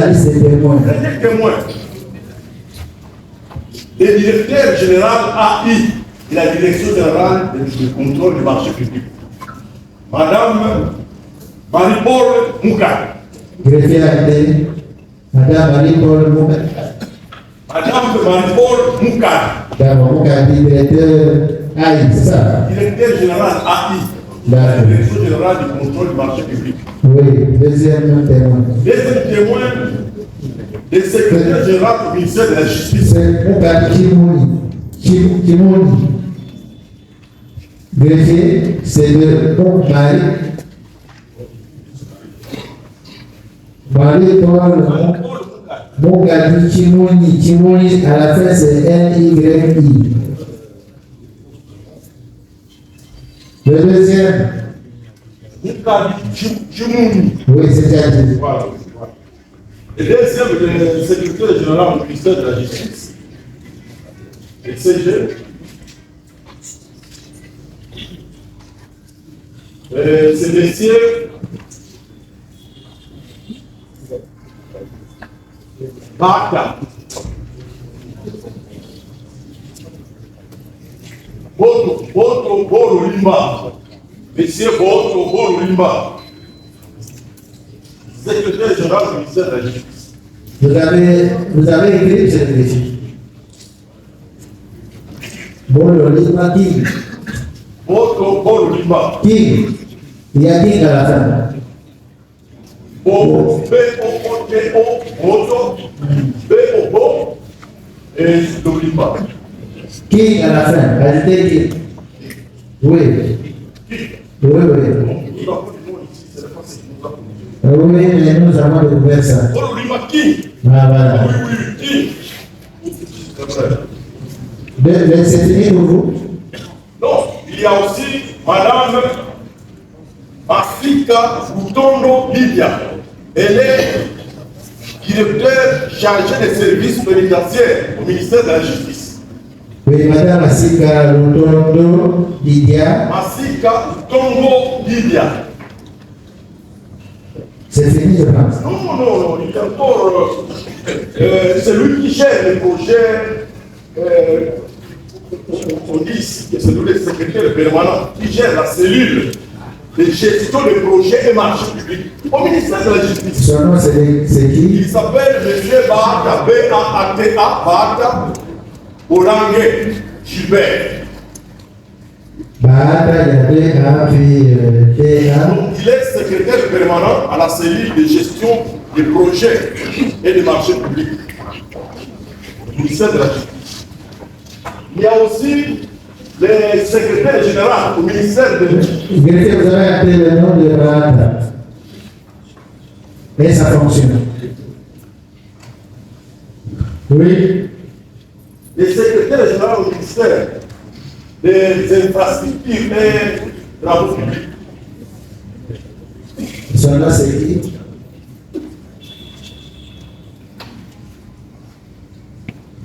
liste des témoins. Premier témoin. Le directeur général AI de la Direction générale de contrôle du marché public. Madame Marie-Paul Mouka. Greffier AD, Madame Marie-Paul Mouka. Madame Marie-Paul Mouka. Madame Mouka, directeur AI, c'est ça? Directeur général AI. La Direction générale du contrôle du marché public. Oui, deuxième témoin. Deuxième témoin, le secrétaire général du ministère de la Justice. C'est Mouka Kimouni. Greffier, c'est de Marie-Paul Mouka Kimouni. Kimouni, à la fin, c'est N-Y-I. Le deuxième. Oui, c'est déjà dit. Voilà. Le deuxième, le secrétaire général du ministère de la Justice, le CG. C'est monsieur Baka. Boto Borulimba. Monsieur Boto Borulimba. Secrétaire général du ministère de la Justice. Vous avez écrit cette écriture. Borulimba King. Boto Borulimba. King. Il y a King à la fin. B-O-O-T-O, Boto, B-O-O, et Dolimba. King à la fin. Ajoutez King. Oui. Oui. Oui, mais nous avons découvert ça. Borulimba King. Voilà. Oui, King. C'est fini pour vous? Non, il y a aussi Madame Afrika Butondo Lydia. Elle est directeur chargé des services pénitentiaires au ministère de la Justice. Oui, Madame Masika Lutondo Lydia. Masika Butondo Lydia. C'est fini, je pense. Non, il y a encore celui qui gère les projets, on dit ici que c'est le secrétaire permanent qui gère la cellule de gestion des projets et marchés publics au ministère de la Justice. Son nom, c'est qui? Il s'appelle M. Bahata, B-A-A-T-A, Bahata Olangue Gilbert. Bahata, il y avait T-A. Il est secrétaire permanent à la cellule de gestion des projets et des marchés publics au ministère de la Justice. Il y a aussi le secrétaire général au ministère de la Justice. Vous avez appelé le nom de Bahata. Et ça fonctionne. Oui. Le secrétaire général au ministère des infrastructures et travaux publics. Son nom, c'est qui?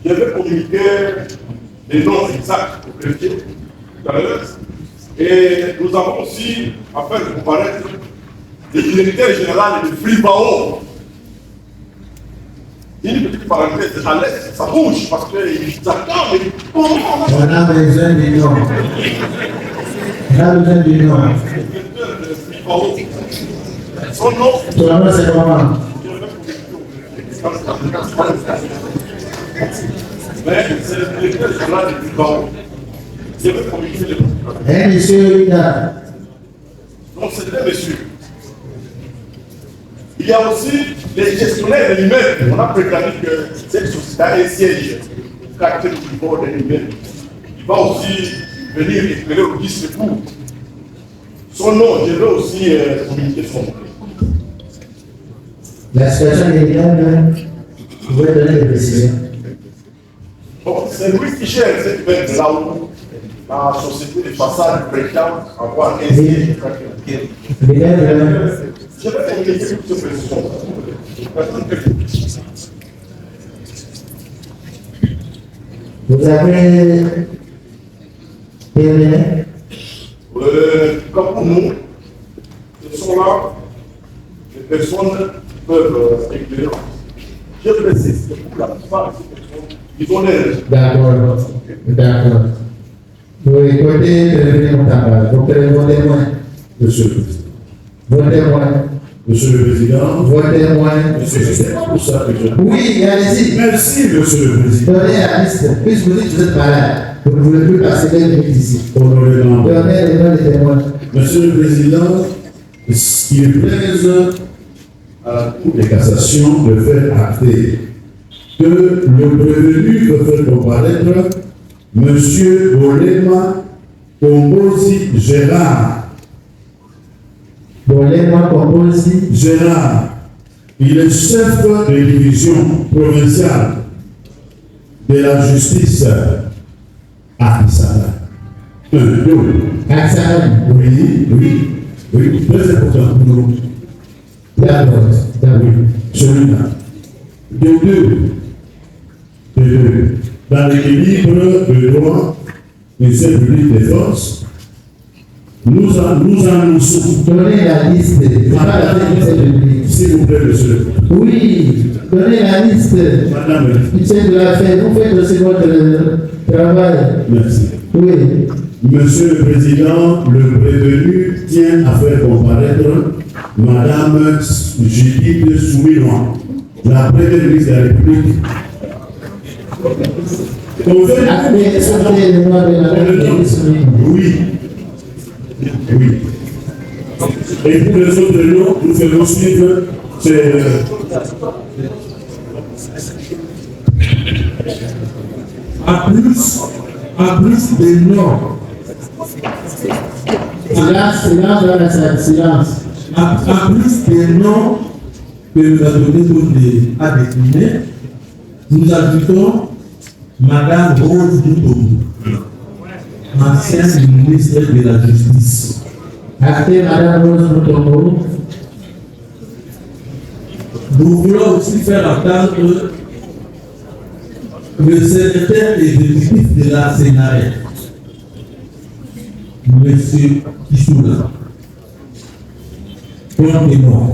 Je vais communiquer les noms exacts au greffier tout à l'heure. Et nous avons aussi, afin de comparaître, le directeur général de Fribao. Une petite parenthèse à l'est, ça bouge parce qu'ils attendent. On a besoin du nom. On a besoin du nom. Son nom, Son nom, c'est comment? mais c'est le directeur général de Fribao. Je vais communiquer les noms. Monsieur Ida. Donc c'est deux messieurs. Il y a aussi les gestionnaires de l'immeuble. On a prétendu que cette société a un siège au quartier du bord de l'immeuble. Il va aussi venir éclairer au 10 secours. Son nom, je vais aussi communiquer son nom. La situation est bien, vous pouvez donner des précisions. Bon, c'est lui qui gère cette immeuble là où la société de façade prétend avoir un siège. Je vais communiquer toutes ces précisions. Vous avez terminé? Comme pour nous, ce sont là, les personnes peuvent éclairer. Je précise que pour la plupart ils ont l'air. D'accord. D'accord. Oui, côté de l'événement tabac, votez moins. Monsieur le Président. Votez moins. Monsieur le Président. Votez moins. Monsieur, c'est pas pour ça que je... Oui, allez-y. Merci, Monsieur le Président. Donnez la liste. Puisque vous dites que vous êtes malade, vous ne voulez plus passer les minutes ici. Honorable. Donnez les noms des témoins. Monsieur le Président, il plaise à la Cour de cassation de faire acter que le prévenu peut faire comparaître Monsieur Bolema Kombozi Gérard. Bolema Kombozi Gérard, il est chef de division provinciale de la justice à Kisala. Oui, très important pour nous. D'accord. Celui-là. De deux. Dans l'équilibre de droit et public des forces, nous annonçons. Donnez la liste. C'est pas la peine de S'il vous plaît, monsieur. Oui, donnez la liste. Madame. Monsieur de la fête, vous faites aussi votre travail. Merci. Oui. Monsieur le Président, le prévenu tient à faire comparaître Madame Judith Souminois, la Première ministre de la République. Oui. Oui. Et pour les autres noms, nous faisons suivre. En plus des noms. Silence dans la salle, silence. En plus des noms que nous avons donné à décliner, nous ajoutons Madame Rose Doutombo, ancienne ministre de la Justice. Actez Madame Rose Doutombo. Nous voulons aussi faire entendre le secrétaire exécutif de la Sénarès, M. Kissoula, comme témoin.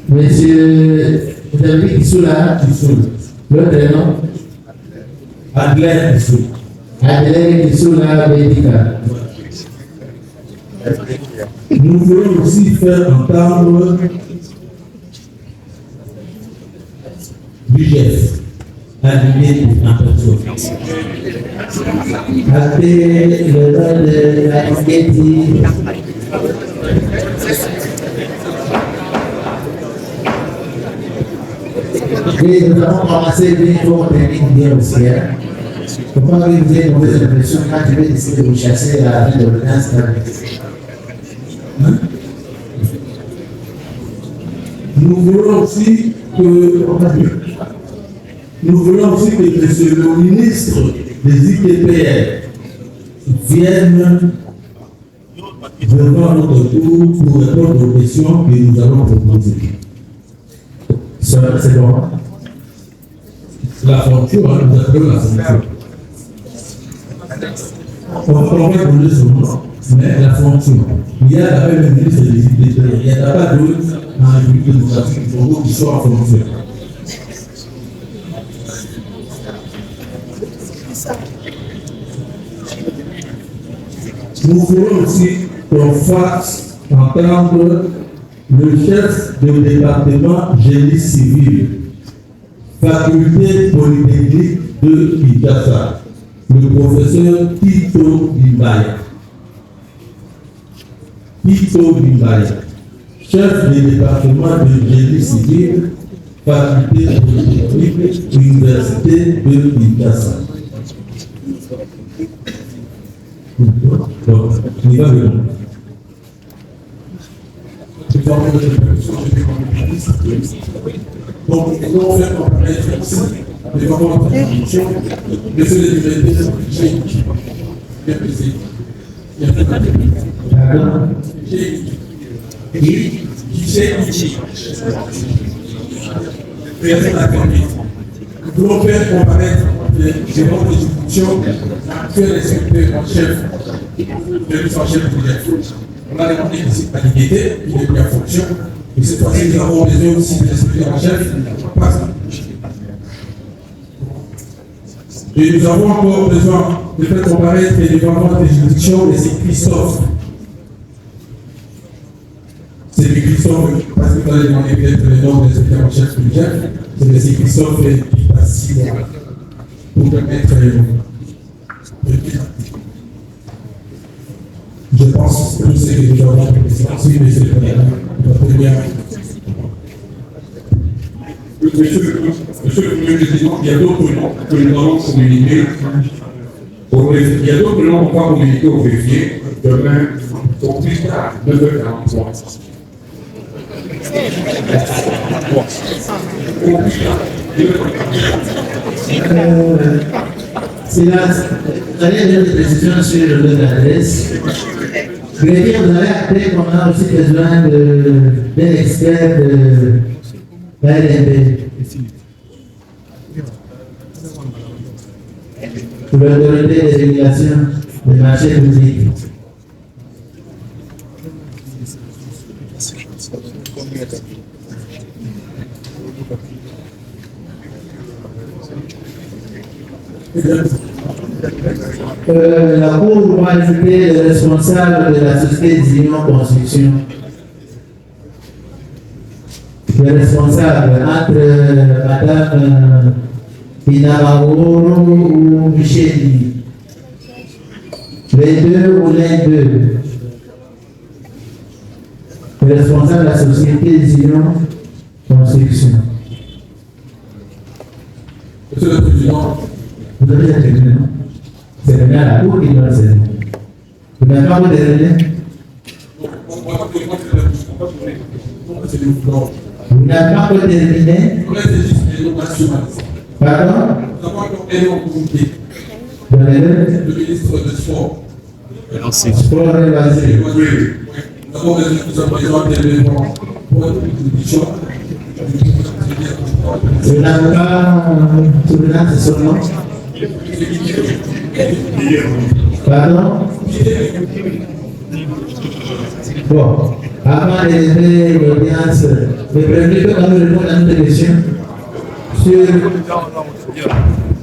Monsieur, vous avez dit Kissoula. L'autre nom? Adler Kissoula. Adler Kissoula Bédika. Nous voulons aussi faire entendre du geste animé en personne. Actez le nom de la Kiketi. Oui, nous avons commencé bientôt, on termine bien aussi. Il ne faut pas que vous ayez une mauvaise impression quand tu veux décider de vous chasser à la ville de l'ordonnance. Nous voulons aussi que monsieur le ministre des ITPR vienne devant notre tour pour répondre aux questions que nous allons proposer. C'est bon. La fonction, nous appelons la fonction. On va donner son nom, mais la fonction. Il y a d'abord le ministre des ITPR, il n'y a pas d'autres en République démocratique du Congo qui sont en fonction. Nous voulons aussi qu'on fasse entendre le chef de département génie civil, faculté polytechnique de Kinshasa, le professeur Tito Bimbaya. Tito Bimbaya, chef de département de génie civil, faculté polytechnique, université de Kinshasa. Donc, il va le nom. Donc, nous allons faire comparaître ici les moments de fonction, monsieur le directeur, bien précis. Il y a nous voulons faire comparaître les membres de fonction actuels et secrétaires en chef de l'administration chef du directeur. On a demandé ici à l'unité, il est mis en fonction, Et cette fois-ci, nous avons besoin aussi de l'inspecteur en chef. Et nous avons encore besoin de faire comparaître les départements des juridictions et c'est Christophe. C'est Christophe, parce que vous allez demander peut-être le nom de l'inspecteur en chef du chef, c'est Christophe qui passe 6 mois pour permettre je pense que c'est que nous avons oui, mais c'est la première. Monsieur le Président, il y a d'autres noms que nous allons communiquer. Il y a d'autres noms qu'on va communiquer au greffier demain au plus tard 9h43. Vous allez donner des précisions sur le lieu d'adresse. Greffier, vous avez appris qu'on a aussi besoin d'un expert de l'ARMP. Pour l'autorité des régulations des marchés publics. La Cour va ajouter le responsable de la société Zion Construction. Le responsable entre Madame Inabaworo ou Micheli. Les deux ou l'un d'eux. Le responsable de la société Zion Construction. Monsieur le Président, vous avez été non? C'est venu à la Cour qui doit le faire. Vous n'avez pas voulu donner? Vous n'avez pas encore terminé? Pardon? Nous avons encore un nom communiqué. Le ministre de Sport. Sport et loisirs. Nous avons besoin d'éléments pour une production. Vous n'avez pas souvenance de son nom? Pardon? Bon, avant d'élever l'audience, je préfère que nous répondions à notre question sur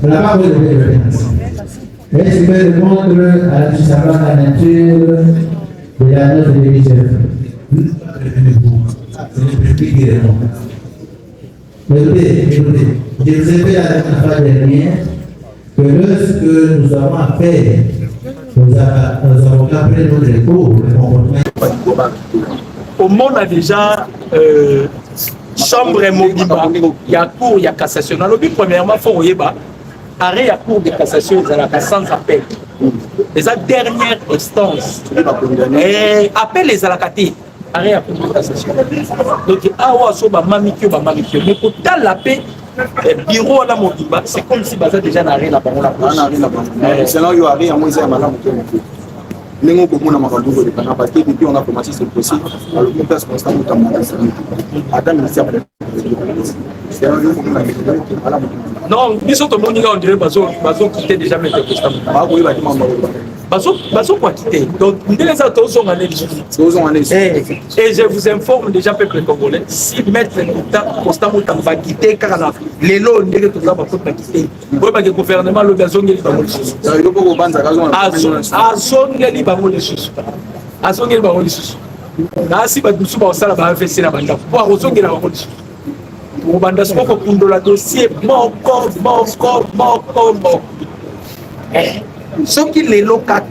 la parole de l'audience. Est-ce que répondre à la savoir la nature de la note de l'Église? C'est le public qui répond. Écoutez, je vous ai fait la fois dernière que lorsque nous avons affaire aux avocats près de notre cours, le comportement. Au monde a déjà chambre mobimba, il y a cour, il y a cassation. Dans le but, premièrement, il faut que arrêt à cour de cassation, il y a sans appel. C'est la dernière instance. Et appel les alakatés. Arrêt à cour de cassation. Donc, mais pour tal la paix, bureau là mobimba, c'est comme si ça déjà n'arrêt la parole. C'est là où il y a rien, moi, nous avons beaucoup de parce que depuis on a commencé ce procès, alors on passe constamment au non, nous sommes tout le monde, on dirait que quitter déjà mettre constamment. Bazo quoi quitter. Donc, nous les autres sont en et je vous informe déjà, peuple congolais, si mettre constamment va quitter, car les lots, on dirait que tout ça va quitter. Vous voyez que le gouvernement, le gazon, il va ce qui les locac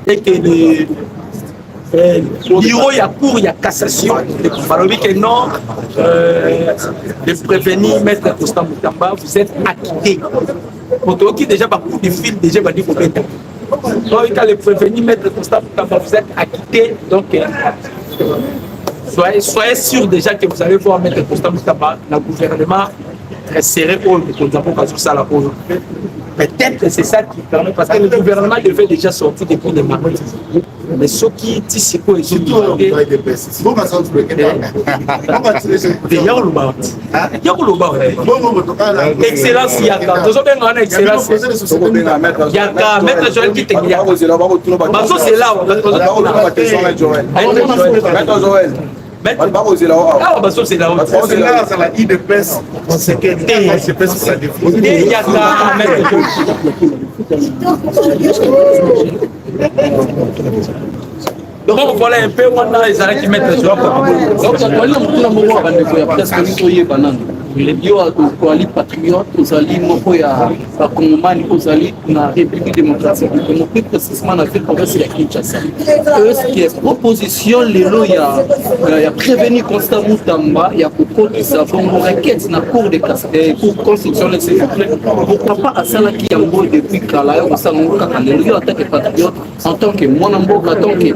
et que le bureau, il y a cour, il y a cassation. Que non, de prévenir Maître Constant Moutamba, vous êtes acquitté. Pour qui déjà par coup de fil, déjà va dire qu'il faut être. Donc, quand le prévenir Maître Constant Moutamba, vous êtes acquitté. Donc, soyez sûr déjà que vous allez voir Maître Constant Moutamba, le gouvernement très serré pour nous avons ça la pause. Peut-être que c'est ça qui permet, parce que le gouvernement devait déjà sortir des cours de marché. Mais ceux qui tissent quoi, surtout excellence, il y a excellence. Il y a maître Joël qui c'est là. Maître, Pas poser là-haut. ah, bah, ça, c'est là-haut. C'est là, ça la IDPS, c'est que IDPS, ça défend. Et il y a qu'à mettre. Donc voilà un peu maintenant les arrêts qui mettent les gens. Donc ça doit aller dans le moment parce que nous soyons banane. Les bio ali patriote, ozali moko ya bakongomani ozali na République démocratique du Congo, plus précisément na ville province ya Kinshasa. Ce qui est proposition lelo ya prévenir Constant Mutamba ya kokodisa bongo requête na cour de cassation pour constitutionnelle s'il vous plaît. Pourquoi pas asala ki yango depuis kala yo osala ngo kaka lelo yo en tant que patriote, en tant que mwana mboka, en tant que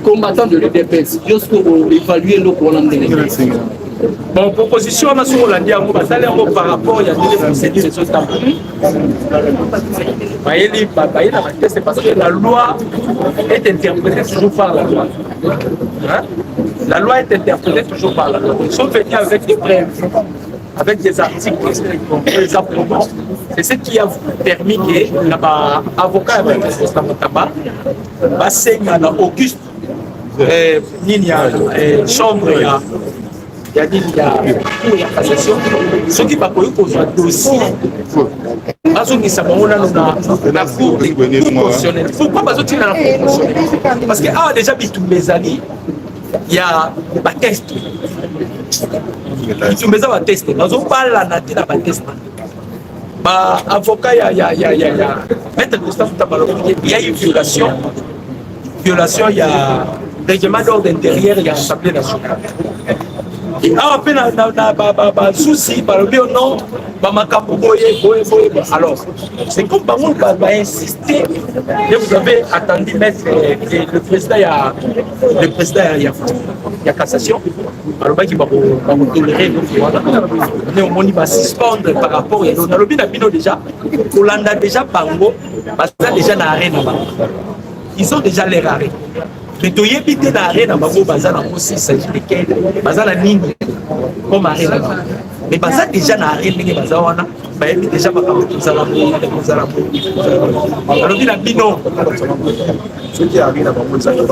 combattant de l'UDPS, juste pour évaluer le problème de l'UDPS. Bon, proposition on a sur la diamant, par rapport il y a des procédures de ce temps. C'est parce que la loi est interprétée toujours par la loi. Hein? La loi est interprétée toujours par la loi. Ils sont venus avec des preuves, avec des articles, des approuvements. C'est ce qui a permis que l'avocat avec Constant Mutamba va signer à Auguste, chambre. Il y a dit qu'il y a pour la cassation, ceux qui va poser un dossier, ceux qui savent la cour constitutionnelle. Pourquoi pas sortir dans la cour constitutionnelle? Parce que déjà mes amis, il y a des tests. Tous mes amis testent. Nous avons pas la nature de test. Avocat, il y a maître Constant Mutamba, il y a une violation. Violation, il y a règlement d'ordre intérieur, il y a l'Assemblée nationale. Ah, on souci, non, alors, c'est comme on va insister. Et vous avez attendu mettre le président, il y a cassation. Alors, il va tolérer. On va suspendre par rapport à l'Obino déjà. Hollande déjà Bango, parce que déjà n'a rien. Ils ont déjà l'air arrêts. Mais tu y es l'arrêt dans Bango Bazar aussi, il s'agit de quel Bazar la ligne comme arrêt là-bas. Mais Bazar déjà n'a rien de Bazar, déjà pas comme ça. Alors, il a dit non. Ce qui arrive là, c'est que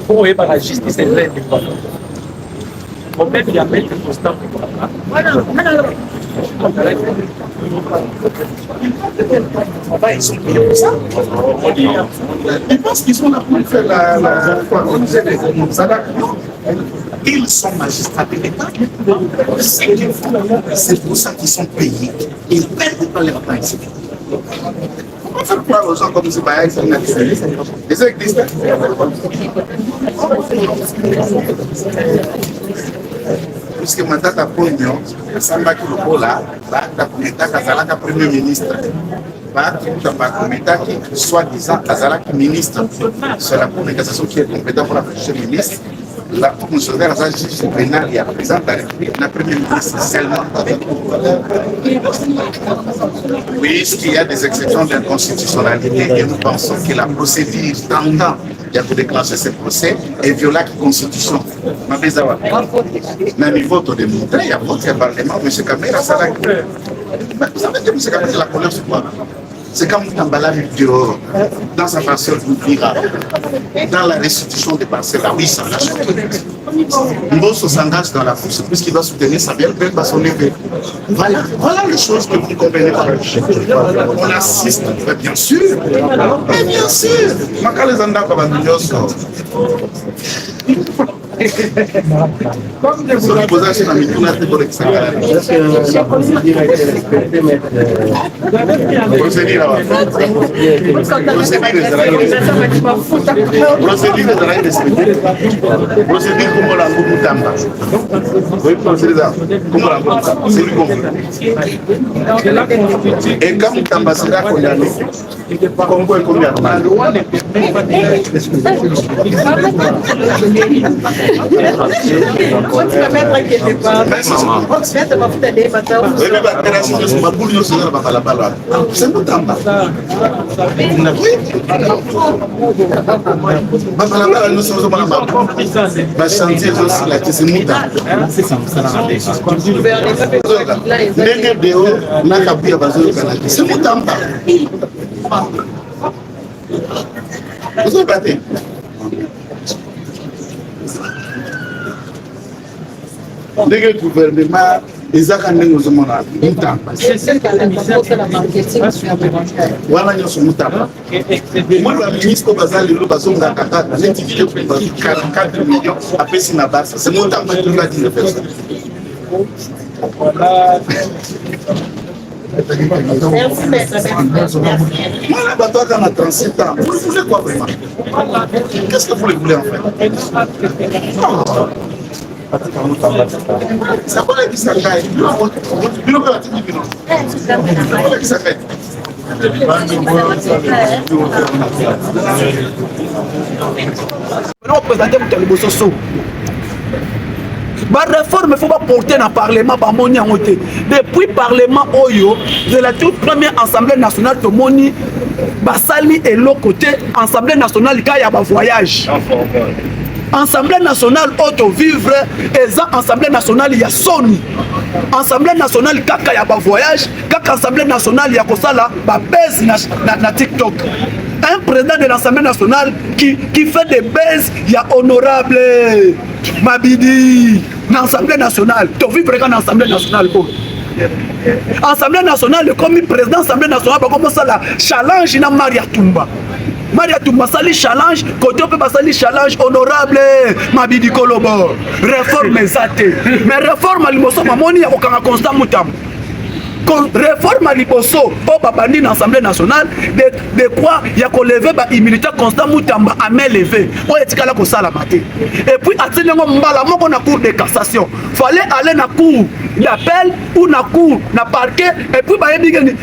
pour la justice est pleine de fois. Mon père il a mis le constant. Ils sont payés pour ça. Ils pensent qu'ils sont là pour faire ils sont magistrats de l'État. C'est pour ça qu'ils sont payés. Ils ne perdent pas leur temps ici. On va faire croire aux gens comme c'est pas ils existent. Puisque maintenant, ta première, Samba Kilobola, ta Kazalaka Premier ministre. Qui soi-disant Kazalaka ministre. C'est la Cour de cassation qui est compétente pour la prochaine ministre. La Cour constitutionnelle a juge pénal et la présidente de la République, la première ministre seulement. Puisqu'il y a des exceptions d'inconstitutionnalité et nous pensons que la procédure tendant à déclencher ce procès est violée la Constitution. Même il faut te démontrer, il y a votre parlement, M. Kamera, ça va. Vous savez que M. Kamera, c'est la colère sur quoi? C'est comme Mutamba dehors, dans sa parcelle d'oubliera, dans la restitution des parcelles. Ah oui, ça lâche. Mbosso s'engage dans la course puisqu'il doit soutenir sa belle à son éveil. Voilà les choses que vous ne comprenez pas. On assiste, bien sûr. Mais bien sûr. Makalezanda Kabandioso. Et comme Mutamba sera condamné, Congo est combien de mal? C'est Mutamba. babalabala nyonso ozomona bachantier ezosila te semuta ndenge deo na kabuya bazoyokana te semutamba ozoyoka te ndenge gouvernement ezaka ndenge ozomona mutamba wana nyonso mutamba moi baministre baza lelo bazongaka kaka neti vide 4 millions apesi na basa se mutamba tuka 19 personnes Voilà, bateau à 37 ans. Vous voulez quoi vraiment? Qu'est-ce que vous voulez en faire? Ça va être ça. Ma réforme, il faut pas porter dans le Parlement, depuis le Parlement Oyo, de la toute première Assemblée nationale de Moni, Basali et l'autre côté, Assemblée nationale, il y a un voyage. Assemblée nationale, auto vivre, et ça, Assemblée nationale, il y a Sony. Assemblée nationale, il y a un voyage, quand Assemblée nationale, il y a un buzz na TikTok. Un président de l'Assemblée nationale qui fait des buzz, il y a honorable Mabidi, dans l'Assemblée nationale. Tu vis vraiment dans l'Assemblée nationale. Assemblée nationale, comme président de l'Assemblée nationale, comme ça, la challenge dans Maria Toumba. Maria Toumba, ça challenge, côté on peut passer les challenge honorable Mabidi Kolobo. Réforme zate. Mais réforme à l'imoso, mamoni, il y a aucun constat moutam. Réforme à l'Iboso, au Babandi dans l'Assemblée nationale, de quoi il y a qu'on lever l'immunité constant Moutamba à main levée. On est là pour ça la matin. Et puis, à ce moment-là, on a cour de cassation. Fallait aller dans la cour d'appel ou dans la cour, dans le parquet. Et puis,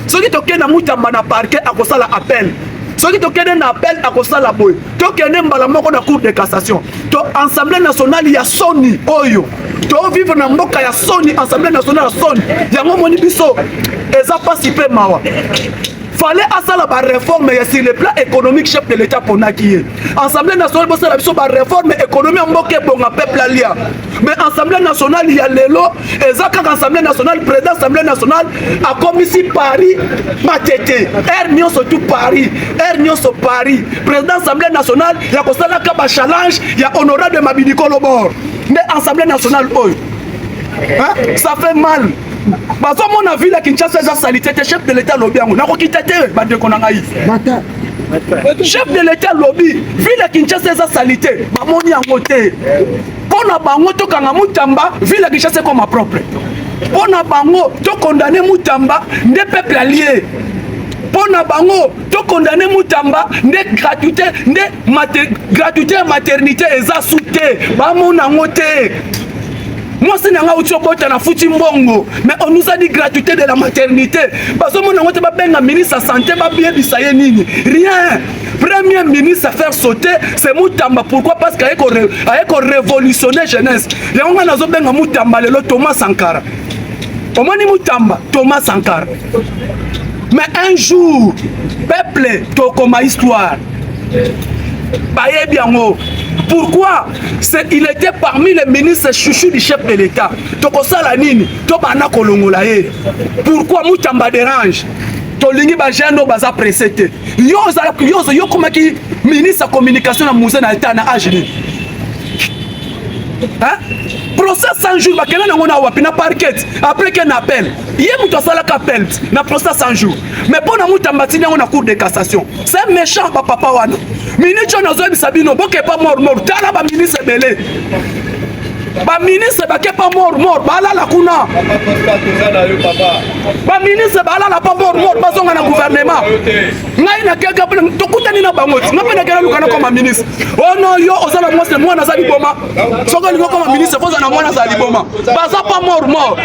ceux qui sont dans Moutamba dans le parquet, à cause de l'appel. Ceux qui sont dans l'appel, à cause de la boy. Ceux qui sont dans la cour de cassation. L'Assemblée nationale, il y a Sony, Oyo. Tu vivre dans mboka ya Sony, Assemblée nationale Sony. Yango moni biso eza pasi pe mawa. Fallait asala ba réforme sur le plan économique chef de l'État pour nakiye. Assemblée nationale bossa la biso ba réforme économique mboka bonga peuple alia. Mais Assemblée nationale il y a lelo ezaka Assemblée nationale président Assemblée nationale a commissi Paris matete. Nyon surtout Paris. Nyon Paris. Président Assemblée nationale il y a kosala ka ba challenge, il y a honorable de Mabidi Kolobor. Mais Assemblée nationale, hein? Ça fait mal. Parce que mon avis, la Kinshasa, c'est salité, chef de l'État lobby. Chef de l'État lobby, vu la Kinshasa, c'est salité. Mon yangote. Pour la bango, to kanga Moutamba, vu la Kinshasa comme ma propre. Pour la bango, to condamner Moutamba, des peuples alliés. Pour la bango, to condamner Moutamba, des gratuité, gratuité et maternité, et ça souté. Bah mon yangote. Moi, c'est un autre na foutu mbongo, mais on nous a dit gratuité de la maternité. Parce que mon ministre de la Santé, rien. Premier ministre à faire sauter, c'est Moutamba. Pourquoi? Parce qu'il a révolutionné jeunesse. Il y a un Moutamba, le Thomas Sankara. Au moins, Moutamba, Thomas Sankara. Mais un jour, peuple, comme histoire. Pourquoi? Il était parmi les ministres chouchous du chef de l'État. Pourquoi Moutamba dérange? Tolingi bajeno baza précédé. Yo comme qui ministre de communication na musée na état na agni. Hein? Procès 100 jours bakena na ngona wapi na parquet après qu'un appel. Hier muto sala appel na procès 100 jours. Mais pour na Moutamba tini na cour de cassation. C'est méchant papa wana. Ministre na zo bisabino boke pas mort tala ba ministre belé. Ba ministre ba ke pas mort ba la kuna. Ba ministre ba la pas mort ba zonga na gouvernement. Ngai na keka to kutani na bango. Ngapa na kena lukana comme ministre. Oh non yo ozala moi na zali boma. Soko lingo comme ministre faut na moi na zali boma. Ba za pas mort.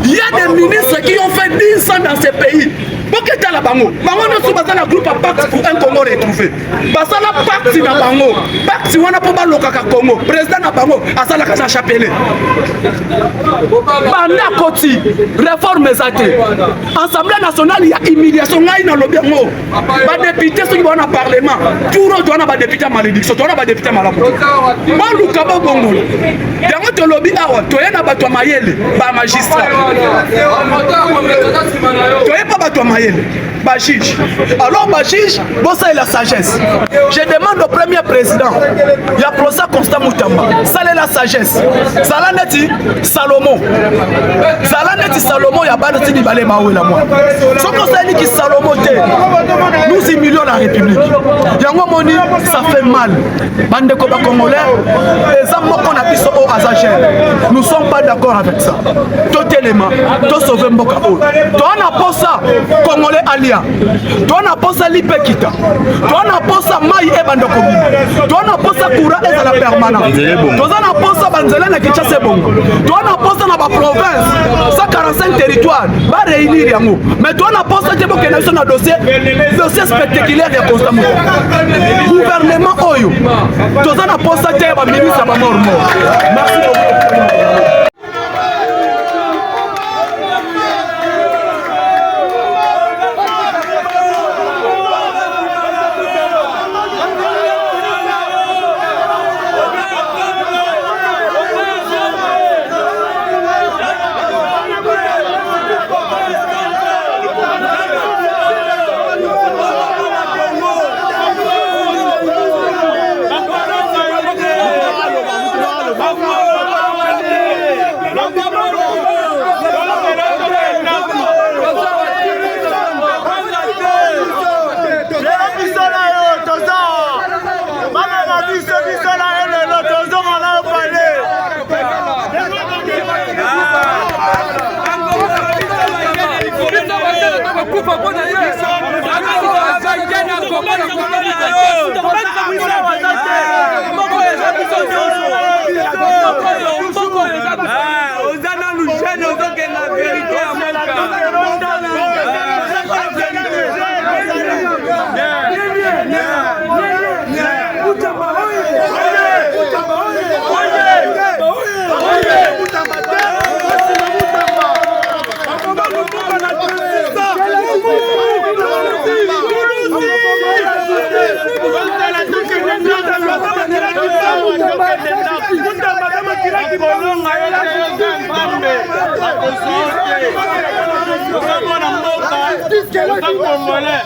Il y a des ministres qui ont fait 10 ans dans ce pays. Pourquoi tu as la bango? Bango ne sont pas dans le groupe à pacte pour un Congo retrouvé. Parce que la pacte dans bango. Pacte on a pas mal au Congo. Président na bango asalaka na chapele banda koti réforme ezate Assemblée nationale ya humiliation ngai na lobi yango ba député soki ba na parlement turo to na ba député malédiction to na ba député malamu ba luka ba bongola yango to lobi awa to yena bato mayele ba magistrat to yena bato mayele ba juge alors ba juge bossa et la sagesse je demande au premier président ya procès Constant Moutamba salé la sagesse Zalaneti Salomon ya bana tini balé mawela moi soko sali ki Salomon te nous humilions la République yango moni ça fait mal bande ko ba congolais les moko na biso o azager nous sommes pas d'accord avec ça tout élément to sauver mboka o to na posa congolais alia to na posa lipekita to na posa mai e bande ko bi to na posa courant et la permanence to na posa banzela na Kinshasa bongo to na posa na ba province 145 territoires ba réunir yango mais to na posa te boke na na dossier spectaculaire ya Constant Moutamba gouvernement oyo to na posa te ba ministre ba mort merci beaucoup. Congolais,